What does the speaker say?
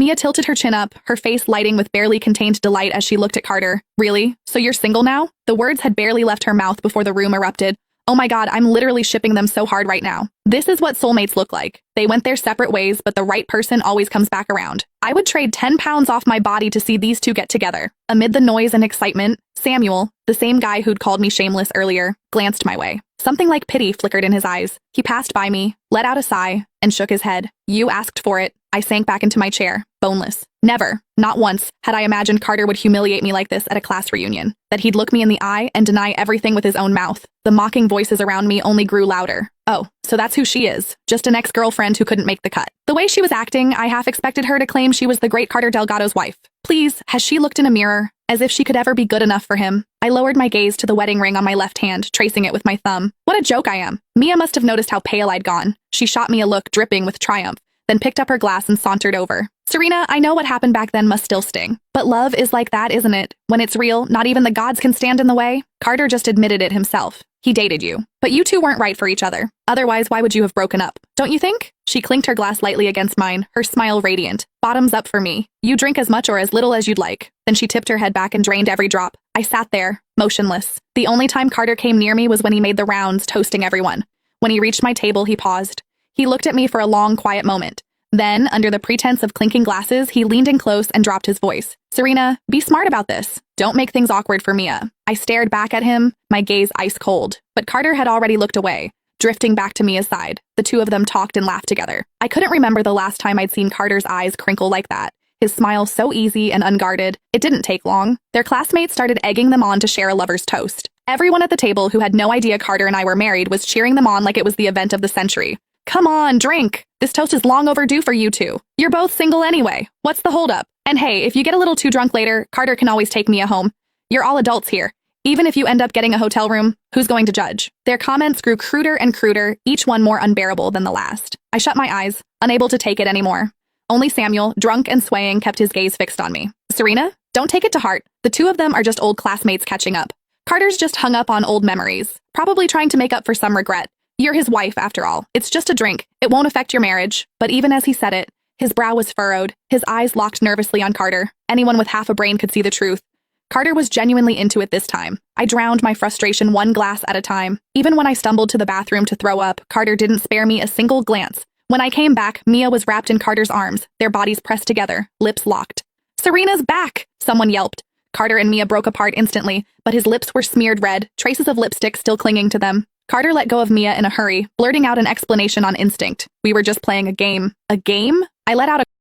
Mia tilted her chin up, her face lighting with barely contained delight as she looked at Carter. Really? So you're single now? The words had barely left her mouth before the room erupted. Oh my god, I'm literally shipping them so hard right now. This is what soulmates look like. They went their separate ways, but the right person always comes back around. I would trade 10 pounds off my body to see these two get together. Amid the noise and excitement, Samuel, the same guy who'd called me shameless earlier, glanced my way. Something like pity flickered in his eyes. He passed by me, let out a sigh, and shook his head. You asked for it. I sank back into my chair, boneless. Never, not once, had I imagined Carter would humiliate me like this at a class reunion. That he'd look me in the eye and deny everything with his own mouth. The mocking voices around me only grew louder. Oh, so that's who she is. Just an ex-girlfriend who couldn't make the cut. The way she was acting, I half expected her to claim she was the great Carter Delgado's wife. Please, has she looked in a mirror? As if she could ever be good enough for him. I lowered my gaze to the wedding ring on my left hand, tracing it with my thumb. What a joke I am. Mia must have noticed how pale I'd gone. She shot me a look dripping with triumph, then picked up her glass and sauntered over. Serena, I know what happened back then must still sting. But love is like that, isn't it? When it's real, not even the gods can stand in the way. Carter just admitted it himself. He dated you. But you two weren't right for each other. Otherwise, why would you have broken up? Don't you think? She clinked her glass lightly against mine, her smile radiant. Bottoms up for me. You drink as much or as little as you'd like. Then she tipped her head back and drained every drop. I sat there, motionless. The only time Carter came near me was when he made the rounds, toasting everyone. When he reached my table, he paused. He looked at me for a long, quiet moment. Then, under the pretense of clinking glasses, he leaned in close and dropped his voice. Serena, be smart about this. Don't make things awkward for Mia. I stared back at him, my gaze ice cold. But Carter had already looked away, drifting back to Mia's side. The two of them talked and laughed together. I couldn't remember the last time I'd seen Carter's eyes crinkle like that. His smile so easy and unguarded. It didn't take long. Their classmates started egging them on to share a lover's toast. Everyone at the table who had no idea Carter and I were married was cheering them on like it was the event of the century. Come on, drink. This toast is long overdue for you two. You're both single anyway. What's the holdup? And hey, if you get a little too drunk later, Carter can always take Mia home. You're all adults here. Even if you end up getting a hotel room, who's going to judge? Their comments grew cruder and cruder, each one more unbearable than the last. I shut my eyes, unable to take it anymore. Only Samuel, drunk and swaying, kept his gaze fixed on me. Serena, don't take it to heart. The two of them are just old classmates catching up. Carter's just hung up on old memories, probably trying to make up for some regret. You're his wife, after all. It's just a drink. It won't affect your marriage. But even as he said it, his brow was furrowed, his eyes locked nervously on Carter. Anyone with half a brain could see the truth. Carter was genuinely into it this time. I drowned my frustration one glass at a time. Even when I stumbled to the bathroom to throw up, Carter didn't spare me a single glance. When I came back, Mia was wrapped in Carter's arms, their bodies pressed together, lips locked. Serena's back! Someone yelped. Carter and Mia broke apart instantly, but his lips were smeared red, traces of lipstick still clinging to them. Carter let go of Mia in a hurry, blurting out an explanation on instinct. We were just playing a game. A game? I let out a